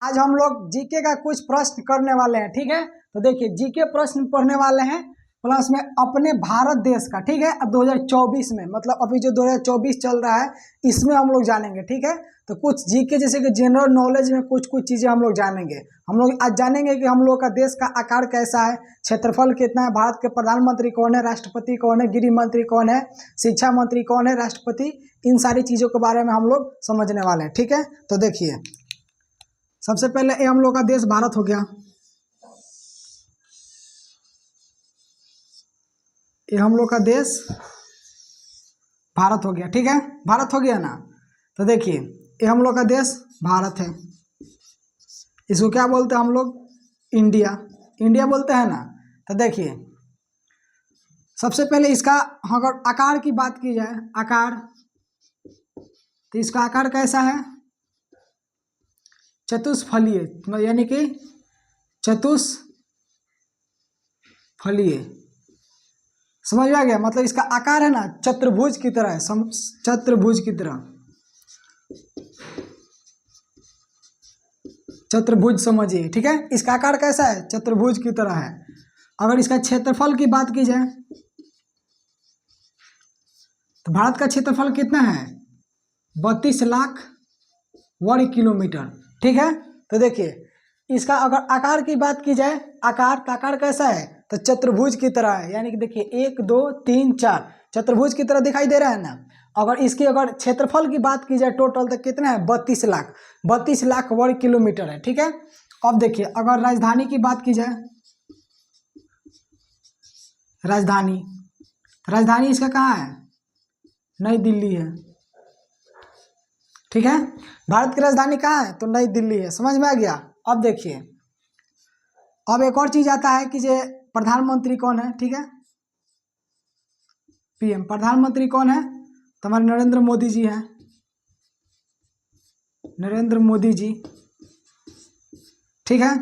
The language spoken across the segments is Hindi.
आज हम लोग जीके का कुछ प्रश्न करने वाले हैं, ठीक है। तो देखिए जीके प्रश्न पढ़ने वाले हैं प्लस में अपने भारत देश का, ठीक है। अब 2024 में मतलब अभी जो 2024 चल रहा है इसमें हम लोग जानेंगे, ठीक है। तो कुछ जीके जैसे कि जनरल नॉलेज में कुछ चीज़ें हम लोग जानेंगे। हम लोग आज जानेंगे कि हम लोग का देश का आकार कैसा है, क्षेत्रफल कितना है, भारत के प्रधानमंत्री कौन है, राष्ट्रपति कौन है, गृह मंत्री कौन है, शिक्षा मंत्री कौन है, राष्ट्रपति, इन सारी चीज़ों के बारे में हम लोग समझने वाले हैं, ठीक है। तो देखिए सबसे पहले ये हम लोग का देश भारत हो गया, ये हम लोग का देश भारत हो गया, ठीक है। भारत हो गया ना। तो देखिए ये हम लोग का देश भारत है, इसको क्या बोलते हैं हम लोग, इंडिया, इंडिया बोलते हैं ना। तो देखिए सबसे पहले इसका अगर आकार की बात की जाए, आकार, तो इसका आकार कैसा है, चतुष्फलीय, यानी कि चतुष्फलीय, समझ में आ गया। मतलब इसका आकार है ना चतुर्भुज की तरह है, चतुर्भुज की तरह, चतुर्भुज समझिए, ठीक है। इसका आकार कैसा है, चतुर्भुज की तरह है। अगर इसका क्षेत्रफल की बात की जाए तो भारत का क्षेत्रफल कितना है, 32 लाख वर्ग किलोमीटर, ठीक है। तो देखिए इसका अगर आकार की बात की जाए, आकार, तो आकार कैसा है, तो चतुर्भुज की तरह है, यानी कि देखिए 1 2 3 4 चतुर्भुज की तरह दिखाई दे रहा है ना। अगर इसकी अगर क्षेत्रफल की बात की जाए टोटल तो कितना है, 32 लाख वर्ग किलोमीटर है, ठीक है। अब देखिए अगर राजधानी की बात की जाए, राजधानी, राजधानी इसका कहाँ है, नई दिल्ली है, ठीक है। भारत की राजधानी कहाँ है, तो नई दिल्ली है, समझ में आ गया। अब देखिए अब एक और चीज आता है कि जे प्रधानमंत्री कौन है, ठीक है, पीएम, प्रधानमंत्री कौन है, तो हमारे नरेंद्र मोदी जी हैं, नरेंद्र मोदी जी, ठीक है।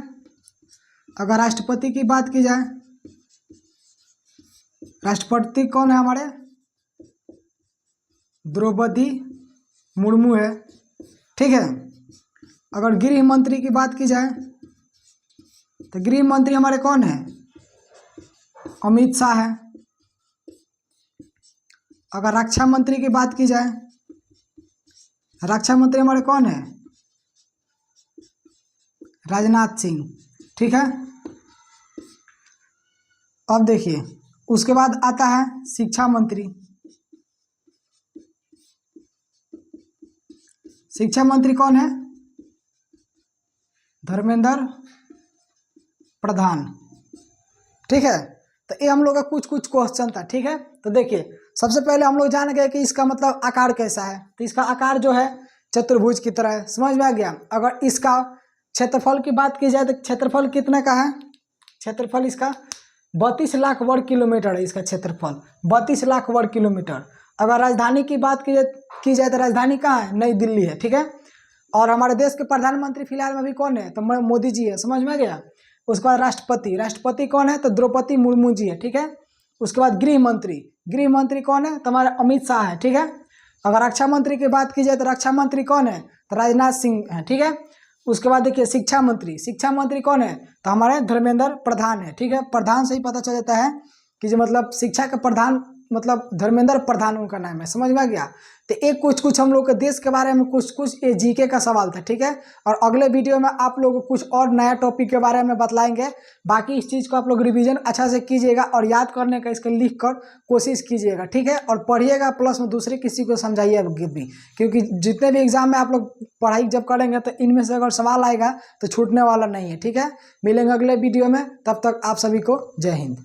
अगर राष्ट्रपति की बात की जाए, राष्ट्रपति कौन है हमारे, द्रौपदी मुर्मू है, ठीक है। अगर गृह मंत्री की बात की जाए तो गृह मंत्री हमारे कौन है, अमित शाह है। अगर रक्षा मंत्री की बात की जाए, रक्षा मंत्री हमारे कौन है, राजनाथ सिंह, ठीक है। अब देखिए उसके बाद आता है शिक्षा मंत्री, शिक्षा मंत्री कौन है, धर्मेंद्र प्रधान, ठीक है। तो ये हम लोग का कुछ क्वेश्चन था, ठीक है। तो देखिए सबसे पहले हम लोग जान गए कि इसका मतलब आकार कैसा है, तो इसका आकार जो है चतुर्भुज की तरह है, समझ में आ गया। अगर इसका क्षेत्रफल की बात की जाए तो क्षेत्रफल कितने का है, क्षेत्रफल इसका 32 लाख वर्ग किलोमीटर है, इसका क्षेत्रफल 32 लाख वर्ग किलोमीटर। अगर राजधानी की बात की जाए तो राजधानी कहाँ है, नई दिल्ली है, ठीक है। और हमारे देश के प्रधानमंत्री फिलहाल में अभी कौन है, तो मोदी जी है, समझ में आ गया। उसके बाद राष्ट्रपति, राष्ट्रपति कौन है, तो द्रौपदी मुर्मू जी है, ठीक है। उसके बाद गृह मंत्री कौन है, तो हमारा अमित शाह है, ठीक है। अगर रक्षा मंत्री की बात की जाए तो रक्षा मंत्री कौन है, तो राजनाथ सिंह है, ठीक है। उसके बाद देखिए शिक्षा मंत्री कौन है, तो हमारे धर्मेंद्र प्रधान है, ठीक है। प्रधान से ही पता चल जाता है कि जो मतलब शिक्षा के प्रधान मतलब धर्मेंद्र प्रधान उनका नाम है, समझ में आ गया। तो एक कुछ हम लोग के देश के बारे में कुछ ये जीके का सवाल था, ठीक है। और अगले वीडियो में आप लोग को कुछ और नया टॉपिक के बारे में बतलाएंगे। बाकी इस चीज़ को आप लोग रिवीजन अच्छा से कीजिएगा और याद करने का इसको लिख कर कोशिश कीजिएगा, ठीक है। और पढ़िएगा प्लस में दूसरे किसी को समझाइए भी, क्योंकि जितने भी एग्जाम में आप लोग पढ़ाई जब करेंगे तो इनमें से अगर सवाल आएगा तो छूटने वाला नहीं है, ठीक है। मिलेंगे अगले वीडियो में, तब तक आप सभी को जय हिंद।